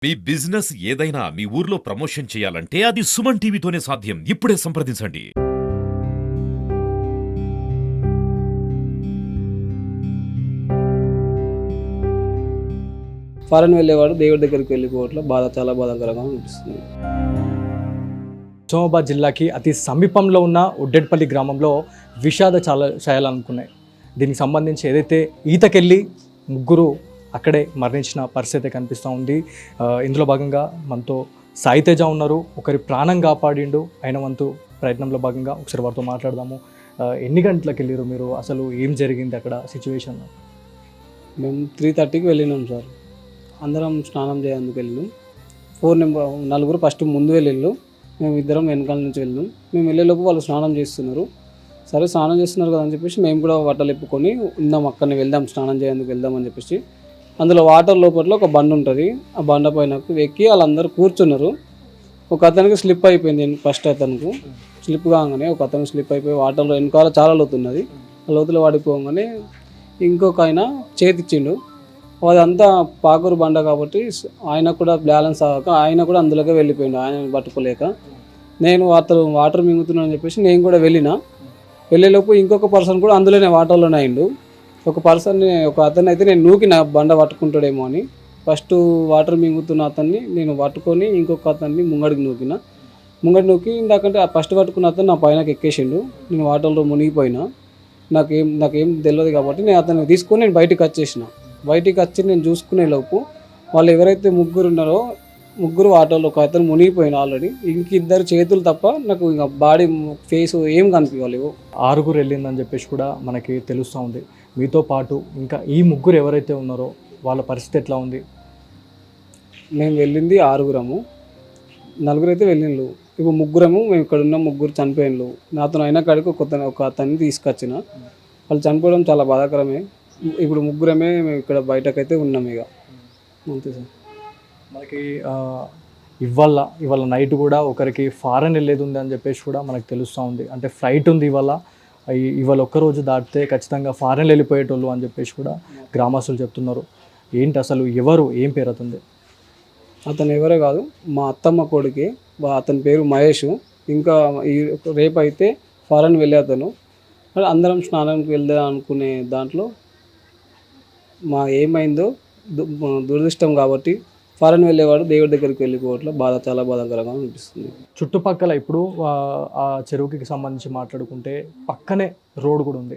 మీ business ఏదైనా మీ ఊర్లో promotion చేయాలంటే అది సుమన్ టీవీతోనే సాధ్యం. ఇప్పుడే సంప్రదించండి. ఫారెన్ వెళ్ళేవాడు దేవుడి దగ్గరికి వెళ్ళిపోవట్లో చాలా బాధాకరంగా అనిపిస్తుంది. నిజామాబాద్ జిల్లాకి అతి సమీపంలో ఉన్న ఉడ్డెడ్పల్లి గ్రామంలో విషాద శయాలనుకున్నాయి. దీనికి సంబంధించి ఏదైతే ఈతకెళ్ళి ముగ్గురు అక్కడే మరణించిన పరిస్థితి కనిపిస్తూ ఉంది. ఇందులో భాగంగా మనతో సాయితేజ ఉన్నారు. ఒకరి ప్రాణం కాపాడిండు అయిన వంతు ప్రయత్నంలో భాగంగా ఒకసారి వారితో మాట్లాడదాము. ఎన్ని గంటలకు వెళ్ళారు మీరు? అసలు ఏం జరిగింది అక్కడ సిచ్యువేషన్? మేము 3:30కి వెళ్ళినాం సార్. అందరం స్నానం చేయడానికి వెళ్ళినాం. నలుగురు ఫస్ట్ ముందు వెళ్ళిళ్ళు, మేము ఇద్దరం వెనకాల నుంచి వెళ్ళినాం. మేము వెళ్ళేలోపు వాళ్ళు స్నానం చేస్తున్నారు. సరే స్నానం చేస్తున్నారు కదా అని చెప్పేసి మేము కూడా బట్టలు ఎప్పుకొని ఉందాం, అక్కడనే వెళ్దాం, స్నానం చేయడానికి వెళ్దాం అని చెప్పేసి అందులో వాటర్ లోపల ఒక బండ ఉంటుంది. ఆ బండ పైన ఎక్కి వాళ్ళందరూ కూర్చున్నారు. ఒక అతనికి స్లిప్ అయిపోయింది. ఫస్ట్ అతనికి స్లిప్ కాగానే ఒక అతను స్లిప్ అయిపోయి వాటర్లో వెనకాల చాలా లోతున్నది. ఆ లోతులో పడిపోగానే ఇంకొక ఆయన చేతిచ్చిండు. అదంతా పాకూరు బండ కాబట్టి ఆయన కూడా బ్యాలెన్స్ అవ్వక ఆయన కూడా అందులోకే వెళ్ళిపోయిండు. ఆయన పట్టుకోలేక నేను వాటర్ మింగుతున్నాను అని చెప్పేసి నేను కూడా వెళ్ళేలోపు ఇంకొక పర్సన్ కూడా అందులోనే వాటర్లోనే అయిండు. ఒక అతన్ని అయితే నేను నూకిన బండ పట్టుకుంటాడేమో అని. ఫస్ట్ వాటర్ మింగుతున్న అతన్ని నేను పట్టుకొని ఇంకొక అతన్ని ముంగడికి నూకి ఇందాకంటే ఫస్ట్ పట్టుకున్న అతను నా పైనకి ఎక్కేసిండు. నేను వాటర్లో మునిగిపోయినా. నాకేం తెలియదు కాబట్టి నేను అతన్ని తీసుకొని బయటికి వచ్చి నేను చూసుకునే లోపు వాళ్ళు ఎవరైతే ముగ్గురు వాటర్లో ఒక అతను మునిగిపోయిన ఆల్రెడీ. ఇంకిద్దరు చేతులు తప్ప నాకు ఇంకా బాడీ ఫేస్ ఏం కనిపించలేవు. 6 వెళ్ళిందని చెప్పేసి కూడా మనకి తెలుస్తూ ఉంది. మీతో పాటు ఇంకా ఈ ముగ్గురు ఎవరైతే ఉన్నారో వాళ్ళ పరిస్థితి ఎట్లా ఉంది? మేము వెళ్ళింది 6, నలుగురు అయితే వెళ్ళిండ్రు. ఇప్పుడు ముగ్గురము మేము ఇక్కడ ఉన్న ముగ్గురు చనిపోయినలు. నాతో అయినా కాడికి ఒక అతన్ని తీసుకొచ్చిన. వాళ్ళు చనిపోవడం చాలా బాధాకరమే. ఇప్పుడు ముగ్గురమే మేము ఇక్కడ బయటకైతే ఉన్నాం. ఇక అంతే సార్. మనకి ఇవాళ నైట్ కూడా ఒకరికి ఫారెన్ వెళ్ళేది ఉంది అని చెప్పేసి కూడా మనకు తెలుస్తూ ఉంది. అంటే ఫ్లైట్ ఉంది ఇవాళ ఒక్కరోజు దాటితే ఖచ్చితంగా ఫారెన్ వెళ్ళిపోయేటోళ్ళు అని చెప్పేసి కూడా గ్రామస్తులు చెప్తున్నారు. ఏంటి అసలు ఎవరు, ఏం పేరు అతనిది? అతను ఎవరే కాదు, మా అత్తమ్మ కొడుకే. అతని పేరు మహేష్. ఇంకా రేపు అయితే ఫారెన్ వెళ్ళే అతను. అందరం స్నానానికి వెళ్దాం అనుకునే దాంట్లో ఏమైందో దురదృష్టం కాబట్టి ఫారెన్ వెళ్ళేవాడు దేవుడి దగ్గరికి వెళ్ళిపోవట్లో చాలా బాధాకరంగా అనిపిస్తుంది. చుట్టుపక్కల ఇప్పుడు ఆ చెరువుకి సంబంధించి మాట్లాడుకుంటే పక్కనే రోడ్ కూడా ఉంది.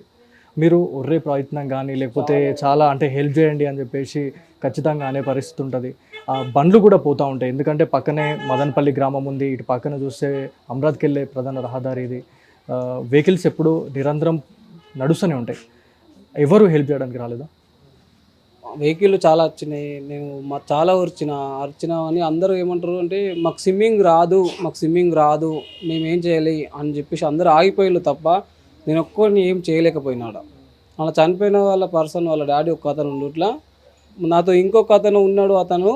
మీరు ఒర్రే ప్రయత్నం కానీ లేకపోతే చాలా అంటే హెల్ప్ చేయండి అని చెప్పేసి ఖచ్చితంగా అనే పరిస్థితి ఉంటుంది. బండ్లు కూడా పోతూ ఉంటాయి. ఎందుకంటే పక్కనే మదనపల్లి గ్రామం ఉంది. ఇటు పక్కన చూస్తే అమరావతికి వెళ్ళే ప్రధాన రహదారి ఇది. వెహికల్స్ ఎప్పుడు నిరంతరం నడుస్తూనే ఉంటాయి. ఎవరు హెల్ప్ చేయడానికి రాలేదా? వెహికల్ చాలా వచ్చినాయి. నేను చాలా అరిచినా అని అందరూ ఏమంటారు అంటే మాకు స్విమ్మింగ్ రాదు మేమేం చేయాలి అని చెప్పేసి అందరూ ఆగిపోయారు తప్ప నేను ఒక్కరిని ఏం చేయలేకపోయినాడు. అలా చనిపోయిన వాళ్ళ డాడీ ఒక అతను ఉండుట్లా నాతో ఇంకొక అతను ఉన్నాడు. అతను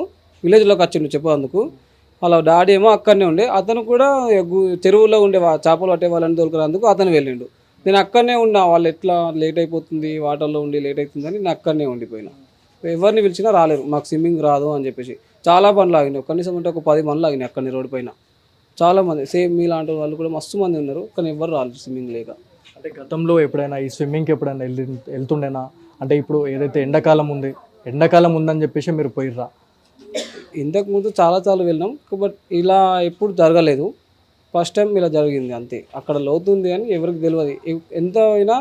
విలేజ్లోకి వచ్చిండు చెప్పేందుకు. వాళ్ళ డాడీ ఏమో అక్కడనే ఉండే. అతను కూడా చెరువులో ఉండే చేపలు పట్టే వాళ్ళని దొరికినందుకు అతను వెళ్ళిండు. నేను అక్కడనే ఉన్నా. వాళ్ళు ఎట్లా లేట్ అయిపోతుంది, వాటర్లో ఉండి లేట్ అవుతుందని నేను అక్కడనే ఉండిపోయినా. ఎవరిని పిలిచినా రాలేరు, మాకు స్విమ్మింగ్ రాదు అని చెప్పేసి. చాలా బండ్లు ఆగినాయి. కనీసం అంటే ఒక 10 బండ్లు ఆగినాయి అక్కడనే రోడ్డు పైన. చాలామంది సేమ్ మీలాంటి వాళ్ళు కూడా మస్తు మంది ఉన్నారు. కానీ ఎవరు రాలేదు స్విమ్మింగ్ లేక. అంటే గతంలో ఎప్పుడైనా ఈ స్విమ్మింగ్కి ఎప్పుడైనా వెళ్తుండేనా? అంటే ఇప్పుడు ఏదైతే ఎండాకాలం ఉందని చెప్పేసి మీరు పోయిర్రా? ఇంతకుముందు చాలా వెళ్ళినాం, బట్ ఇలా ఎప్పుడు జరగలేదు. ఫస్ట్ టైం ఇలా జరిగింది అంతే. అక్కడ లోతుంది అని ఎవరికి తెలియదు. ఎంత అయినా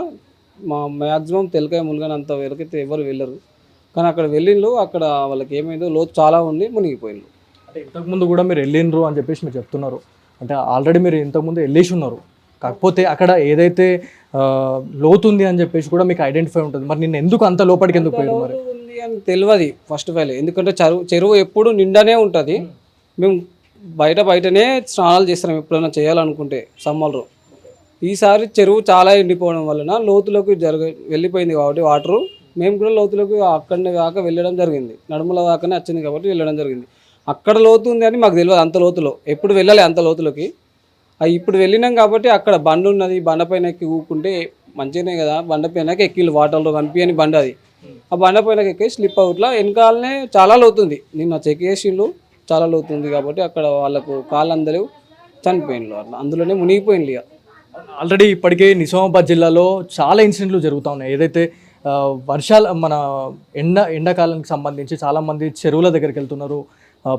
మ్యాక్సిమం తెలకాయ మునగనంత వరకైతే ఎవరు వెళ్ళరు. కానీ అక్కడ వెళ్ళిండ్రు. అక్కడ వాళ్ళకి ఏమైందో లోతు చాలా ఉంది, మునిగిపోయిండ్రు. అంటే ఇంతకుముందు కూడా మీరు వెళ్ళిండ్రు అని చెప్పేసి మీరు చెప్తున్నారు. అంటే ఆల్రెడీ మీరు ఇంతకుముందు వెళ్ళేసి ఉన్నారు. కాకపోతే అక్కడ ఏదైతే లోతుంది అని చెప్పేసి కూడా మీకు ఐడెంటిఫై ఉంటుంది. మరి నేను ఎందుకు అంత లోపలికి ఎందుకు పోయారు? మరి ఉంది అని తెలియదు ఫస్ట్ ఆఫ్ ఆల్. ఎందుకంటే చెరువు ఎప్పుడు నిండానే ఉంటుంది. మేము బయటనే స్నానాలు చేస్తాం ఎప్పుడైనా చేయాలనుకుంటే సమ్మర్లో. ఈసారి చెరువు చాలా ఎండిపోవడం వలన లోతులోకి వెళ్ళిపోయింది కాబట్టి వాటరు. మేము కూడా లోతులోకి అక్కడనే కాక వెళ్ళడం జరిగింది. నడుముల దాకానే వచ్చింది కాబట్టి వెళ్ళడం జరిగింది. అక్కడ లోతు ఉంది అని మాకు తెలియదు. అంత లోతులో ఎప్పుడు వెళ్ళాలి అంత లోతులోకి. ఇప్పుడు వెళ్ళినాం కాబట్టి అక్కడ బండ ఉన్నది. బండ పైన ఎక్కి ఊకుంటే మంచిగానే కదా. బండ పైనకి ఎక్కిళ్ళు వాటర్లో కనిపించని బండ అది. ఆ బండ పైనకి ఎక్కి స్లిప్ అవుట్లా వెనకాలనే చాలా లోతుంది. నిన్న చెక్ చేసిండ్రు. చాలా లోతు ఉంది కాబట్టి అక్కడ వాళ్ళకు కాళ్ళు అందరూ చనిపోయినలు అట్లా అందులోనే మునిగిపోయింది ఇక. ఆల్రెడీ ఇప్పటికే నిజామాబాద్ జిల్లాలో చాలా ఇన్సిడెంట్లు జరుగుతూ ఉన్నాయి. ఏదైతే మన ఎండాకాలానికి సంబంధించి చాలామంది చెరువుల దగ్గరికి వెళ్తున్నారు,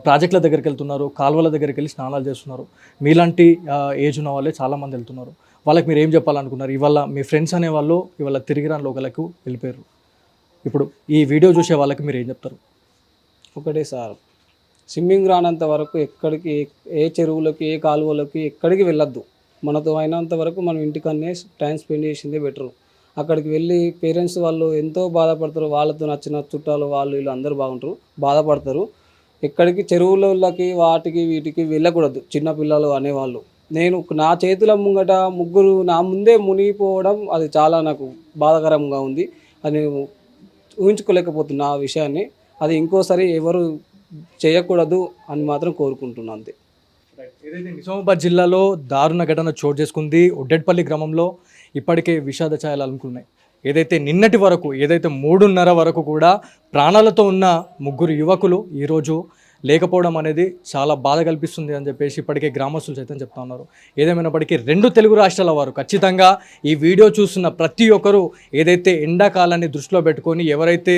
ప్రాజెక్టుల దగ్గరికి వెళ్తున్నారు, కాలువల దగ్గరికి వెళ్ళి స్నానాలు చేస్తున్నారు. మీలాంటి ఏజ్ ఉన్న వాళ్ళే చాలామంది వెళ్తున్నారు. వాళ్ళకి మీరు ఏం చెప్పాలనుకున్నారు? ఇవాళ మీ ఫ్రెండ్స్ అనేవాళ్ళు ఇవాళ తిరిగి రాని లోకలకు వెళ్ళిపోయారు. ఇప్పుడు ఈ వీడియో చూసే వాళ్ళకి మీరు ఏం చెప్తారు? ఒకటే సార్, స్విమ్మింగ్ రానంత వరకు ఎక్కడికి ఏ చెరువులకి ఏ కాలువలకి ఎక్కడికి వెళ్ళొద్దు. మనతో అయినంత వరకు మనం ఇంటికన్నే టైం స్పెండ్ చేసిందే బెటరు. అక్కడికి వెళ్ళి పేరెంట్స్ వాళ్ళు ఎంతో బాధపడతారు, వాళ్ళతో నచ్చిన చుట్టాలు వాళ్ళు వీళ్ళు అందరూ బాధపడతారు. ఎక్కడికి చెరువులకి వాటికి వీటికి వెళ్ళకూడదు చిన్నపిల్లలు అనేవాళ్ళు. నేను నా చేతుల ముంగట ముగ్గురు నా ముందే మునిగిపోవడం అది చాలా నాకు బాధాకరంగా ఉంది. అది నేను ఊహించుకోలేకపోతున్నా ఆ విషయాన్ని. అది ఇంకోసారి ఎవరు చేయకూడదు అని మాత్రం కోరుకుంటున్నాను అంతే. ఏదైతే నిజామాబాద్ జిల్లాలో దారుణ ఘటన చోటు చేసుకుంది, ఒడ్డెట్పల్లి గ్రామంలో ఇప్పటికే విషాద ఛాయలు అలుముకున్నాయి. ఏదైతే నిన్నటి వరకు 3:30 వరకు కూడా ప్రాణాలతో ఉన్న ముగ్గురు యువకులు ఈరోజు లేకపోవడం అనేది చాలా బాధ కల్పిస్తుంది అని చెప్పేసి ఇప్పటికే గ్రామస్తులు సైతం చెప్తా ఉన్నారు. ఏదేమైనప్పటికీ 2 తెలుగు రాష్ట్రాల వారు ఖచ్చితంగా ఈ వీడియో చూస్తున్న ప్రతి ఒక్కరూ ఏదైతే ఎండాకాలాన్ని దృష్టిలో పెట్టుకొని ఎవరైతే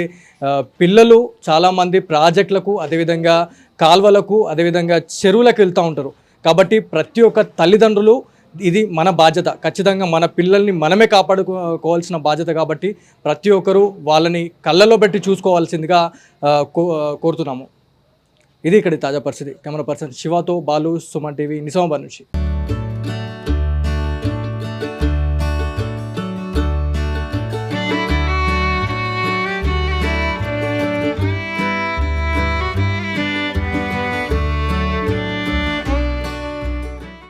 పిల్లలు చాలామంది ప్రాజెక్టులకు, అదేవిధంగా కాల్వలకు, అదేవిధంగా చెరువులకు వెళ్తూ ఉంటారు. కాబట్టి ప్రతి ఒక్క తల్లిదండ్రులు ఇది మన బాధ్యత, ఖచ్చితంగా మన పిల్లల్ని మనమే కాపాడుకోవాల్సిన బాధ్యత. కాబట్టి ప్రతి ఒక్కరూ వాళ్ళని కళ్ళలో పెట్టి చూసుకోవాల్సిందిగా కోరుతున్నాము. ఇది ఇక్కడి తాజా పరిస్థితి. కెమెరా పర్సన్ శివతో బాలు, సుమన్ టీవీ, నిజామాబాద్ నుంచి.